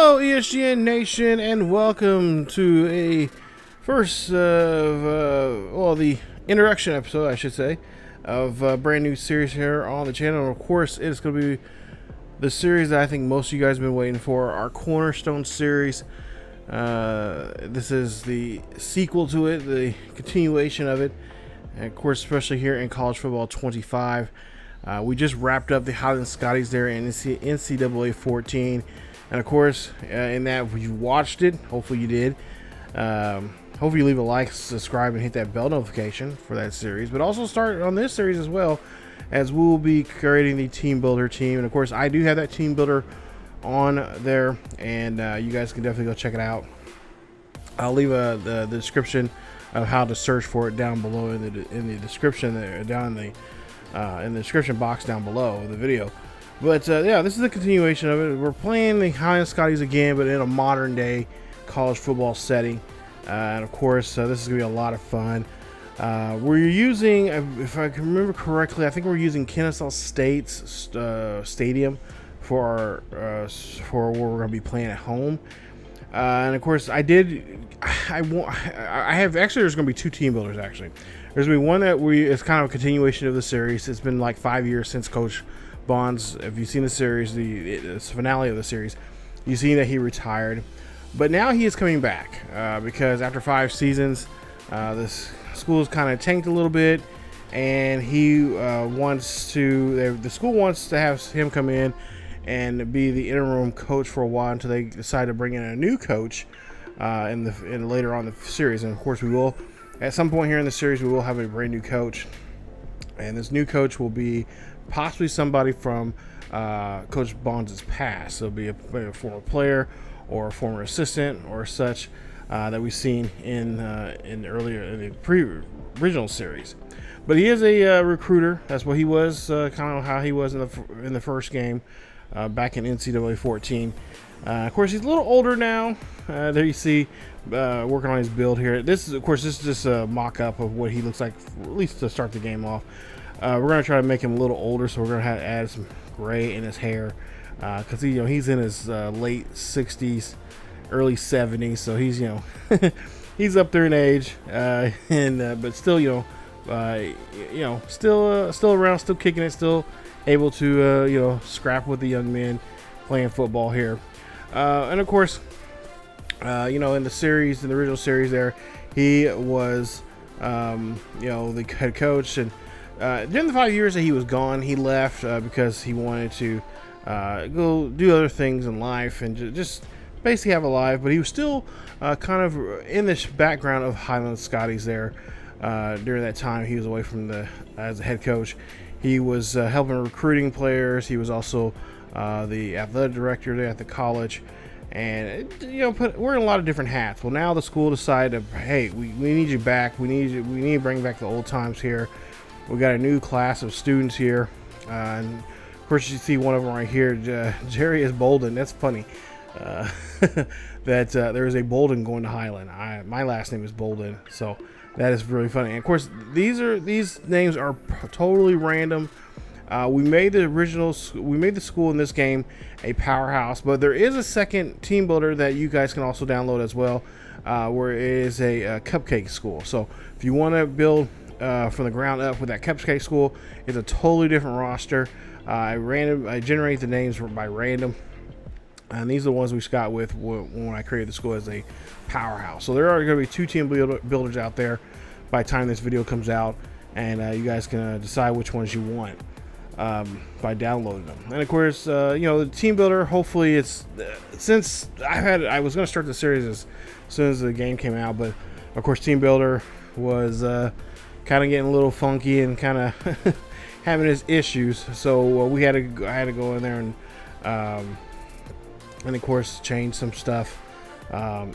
Hello, ESGN Nation, and welcome to a first the introduction episode, I should say, of a brand new series here on the channel. And of course, it's going to be the series that I think most of you guys have been waiting for, our Cornerstone series. This is the sequel to it, the continuation of it, and of course, especially here in College Football 25. We just wrapped up the Highland Scotties there in NCAA 14. And of course, in that, if you watched it, hopefully you did. Hopefully you leave a like, subscribe, and hit that bell notification for that series. But also start on this series as well, as we will be creating the team builder team. And of course, I do have that team builder on there, and you guys can definitely go check it out. I'll leave the description of how to search for it down below in the description there, down in the description box down below the video. But yeah, this is a continuation of it. We're playing the Highland Scotties again, but in a modern day college football setting. And of course, this is going to be a lot of fun. We're using, if I can remember correctly, I think we're using Kennesaw State's stadium for where we're going to be playing at home. And of course, there's going to be two team builders actually. There's going to be one that it's kind of a continuation of the series. It's been like 5 years since Coach Bonds, if you've seen the series, the finale of the series, you've seen that he retired, but now he is coming back because after 5 seasons, this school is kind of tanked a little bit, and he the school wants to have him come in and be the interim coach for a while until they decide to bring in a new coach in later on the series. And of course, we will at some point here in the series we will have a brand new coach, and this new coach will be possibly somebody from Coach Bonds' past. It'll be a former player or a former assistant or such that we've seen in the original series. But he is a recruiter. That's what he was, kind of how he was in the first game back in NCAA 14. Of course, he's a little older now. There you see working on his build here. This is just a mock-up of what he looks like, at least to start the game off. We're going to try to make him a little older, so we're going to have to add some gray in his hair because he's in his late 60s, early 70s, so he's he's up there in age, but still still around, still kicking it, still able to scrap with the young men playing football here, and of course, in the original series there, he was the head coach. And during the 5 years that he was gone, he left because he wanted to go do other things in life and just basically have a life. But he was still kind of in this background of Highland Scotties there during that time. He was away from as a head coach. He was helping recruiting players. He was also the athletic director there at the college. And we're in a lot of different hats. Well, now the school decided, hey, we need you back. We need to bring back the old times here. We got a new class of students here, and of course you see one of them right here. Jerry is Bolden. That's funny. That there is a Bolden going to Highland. My last name is Bolden, so that is really funny. And of course, these names are totally random. We made the school in this game a powerhouse, but there is a second team builder that you guys can also download as well, where it is a cupcake school. So if you want to build from the ground up with that cupcake school, it's a totally different roster. I generate the names by random, and these are the ones we got with when I created the school as a powerhouse. So there are going to be 2 team builders out there by the time this video comes out, and you guys can decide which ones you want by downloading them. And of course, the team builder, hopefully it's since I was going to start the series as soon as the game came out, but of course team builder was kind of getting a little funky and kind of having his issues, so I had to go in there and of course change some stuff. I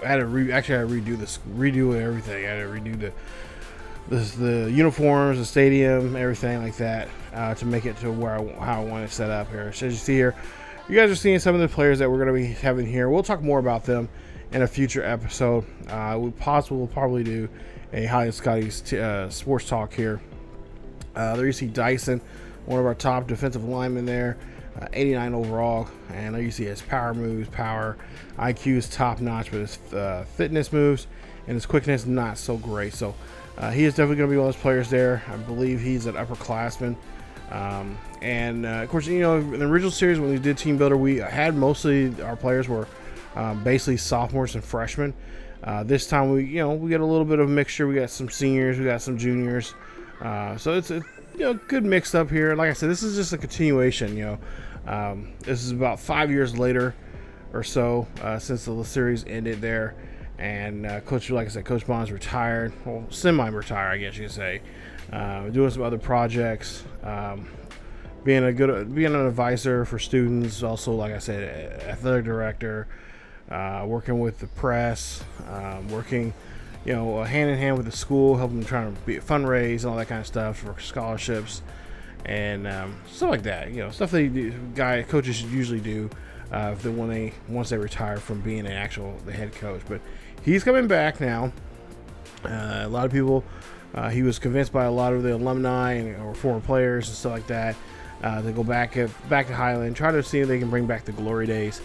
had to redo everything. I had to redo the uniforms, the stadium, everything like that to make it to how I want it set up here. So as you see here, you guys are seeing some of the players that we're going to be having here. We'll talk more about them in a future episode. We'll probably do a Highland Scotties sports talk here. There you see Dyson, one of our top defensive linemen there. 89 overall, and there you see his power moves, power IQ is top notch, but his fitness moves and his quickness not so great. So he is definitely going to be one of those players there. I believe he's an upperclassman. And of course, you know, in the original series when we did Team Builder, we had mostly our players were basically sophomores and freshmen. This time we get a little bit of a mixture. We got some seniors, we got some juniors. So it's a good mix up here. Like I said, this is just a continuation. This is about 5 years later or so since the series ended there. And Coach Bond's retired, well, semi-retired, I guess you could say. Doing some other projects, being an advisor for students. Also, like I said, athletic director, working with the press, working, hand in hand with the school, helping them trying to fundraise and all that kind of stuff for scholarships and stuff like that. Stuff that coaches usually do once they retire from being the head coach. But he's coming back now. A lot of people. He was convinced by a lot of the alumni or former players and stuff like that to go back to Highland, try to see if they can bring back the glory days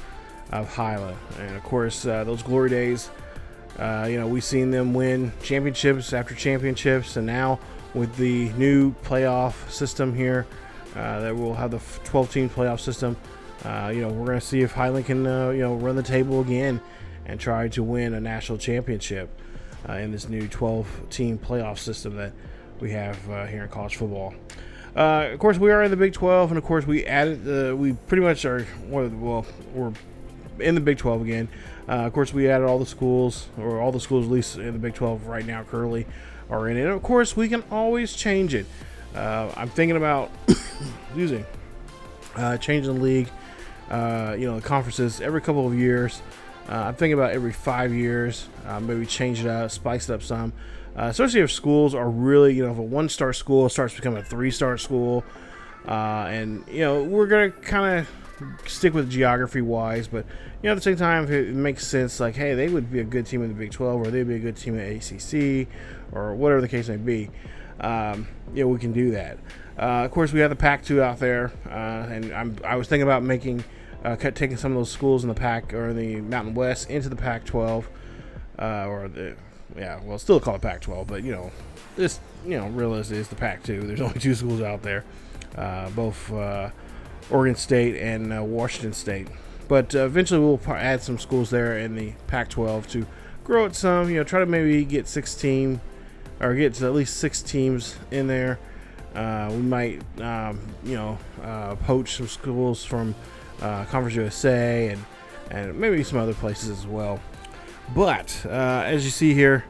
of Highland. And of course, those glory days, we've seen them win championships after championships, and now with the new playoff system here, that we'll have the 12-team playoff system. We're going to see if Highland can run the table again and try to win a national championship in this new 12-team playoff system that we have here in college football. Of course, we are in the Big 12, and of course, we added. We pretty much are. We're in the Big 12 again. Of course, we added all the schools, or all the schools at least in the Big 12 right now currently are in it. And of course, we can always change it. I'm thinking about changing the league. The conferences every couple of years. I'm thinking about every 5 years, maybe change it up, spice it up some. Especially if schools are really, if a 1-star school starts becoming a 3-star school, and we're gonna kind of stick with geography-wise, but at the same time, if it makes sense, like, hey, they would be a good team in the Big 12, or they'd be a good team in ACC, or whatever the case may be. We can do that. Of course, we have the Pac-2 out there, and I was thinking about taking some of those schools in the Pac or in the Mountain West into the Pac-12, still call it Pac-12, but realistically, it's the Pac-2. There's only 2 schools out there, both Oregon State and Washington State. But eventually, we'll add some schools there in the Pac-12 to grow it some. Try to maybe get 6 teams, or get to at least 6 teams in there. We might, poach some schools from Conference USA and maybe some other places as well. But as you see here,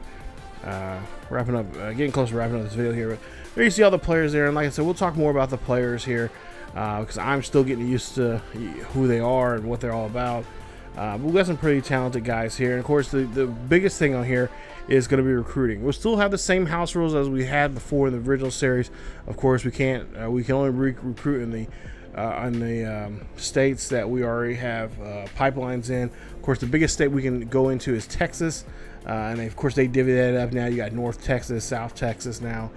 wrapping up, getting close to wrapping up this video here. But there you see all the players there, and like I said, we'll talk more about the players here because I'm still getting used to who they are and what they're all about. But we've got some pretty talented guys here, and of course, the biggest thing on here is going to be recruiting. We'll still have the same house rules as we had before in the original series. Of course, we can't. We can only recruit in the states that we already have pipelines in. Of course, the biggest state we can go into is Texas, and of course they divvy that up now. You got North Texas, South Texas now,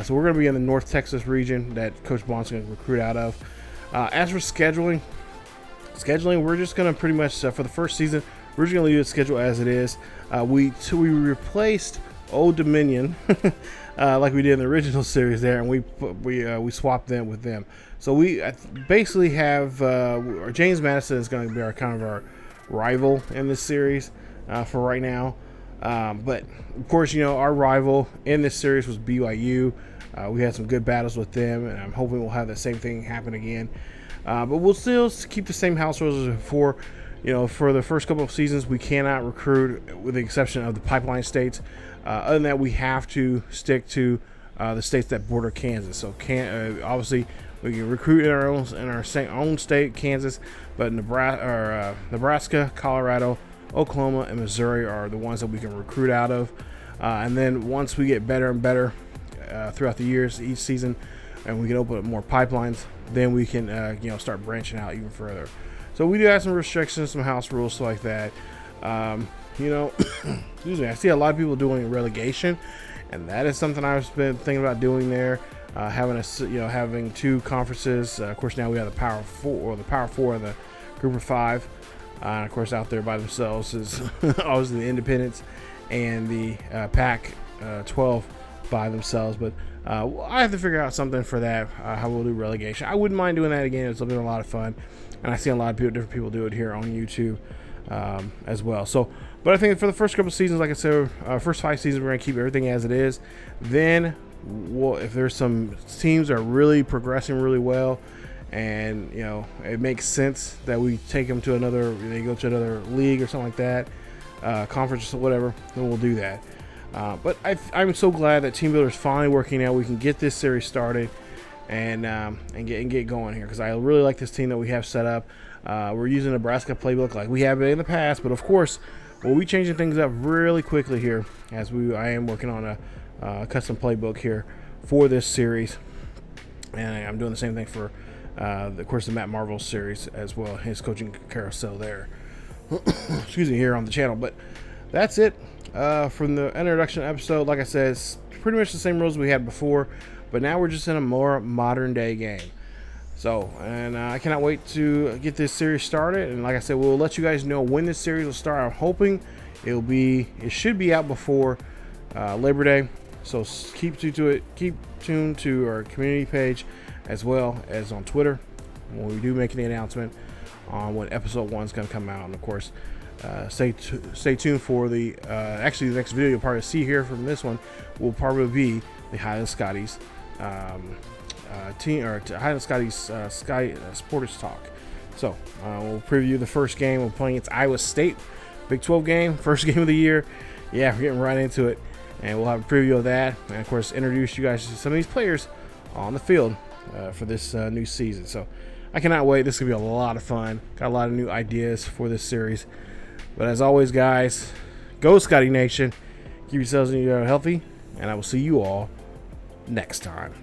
so we're going to be in the North Texas region that Coach Bond's going to recruit out of. As for scheduling, we're just going to pretty much for the first season, we're just going to leave the schedule as it is. We replaced Old Dominion like we did in the original series there, and we swapped them with them. So we basically have James Madison is going to be our rival in this series for right now. But of course, our rival in this series was BYU. We had some good battles with them, and I'm hoping we'll have the same thing happen again. But we'll still keep the same house rules as before. For the first couple of seasons, we cannot recruit, with the exception of the pipeline states. Other than that, we have to stick to the states that border Kansas. So, obviously, we can recruit in our own state, Kansas, but Nebraska, Colorado, Oklahoma, and Missouri are the ones that we can recruit out of. And then once we get better and better throughout the years, each season, and we can open up more pipelines, then we can start branching out even further. So we do have some restrictions, some house rules, stuff like that. Excuse me. I see a lot of people doing relegation, and that is something I've been thinking about doing there. having two conferences. Of course, now we have the Power Four, or the Power Four of the Group of Five. And of course, out there by themselves is obviously the Independents and the Pac-12 by themselves. But I have to figure out something for that, how we'll do relegation. I wouldn't mind doing that again. It's been a lot of fun. And I see a lot of different people do it here on YouTube as well. So, but I think for the first couple of seasons, like I said, first 5 seasons, we're going to keep everything as it is. Then, if there's some teams that are really progressing really well, and it makes sense that we take them to they go to another league or something like that, conference or whatever, then we'll do that. But I'm so glad that Team Builder is finally working out. We can get this series started and get going here, because I really like this team that we have set up. We're using Nebraska playbook like we have been in the past, but of course we'll be changing things up really quickly here as I am working on a custom playbook here for this series, and I'm doing the same thing for of course the Matt Marvel series as well, his coaching carousel there. Excuse me, here on the channel. But that's it from the introduction episode. Like I said, it's pretty much the same rules we had before, but now we're just in a more modern day game. So, and I cannot wait to get this series started. And like I said, we'll let you guys know when this series will start. I'm hoping it should be out before Labor Day. So keep tuned to our community page as well as on Twitter when we do make the announcement on when episode 1 is going to come out. And of course, stay tuned for the actually the next video you'll probably see here from this one will probably be the Highland Scotties Highland Scotties Sports Talk. So we'll preview the first game. We're playing against Iowa State, Big 12 game, first game of the year. Yeah, we're getting right into it, and we'll have a preview of that, and of course introduce you guys to some of these players on the field for this new season. So I cannot wait. This is gonna be a lot of fun. Got a lot of new ideas for this series. But as always, guys, go Scotty Nation. Keep yourselves healthy, and I will see you all next time.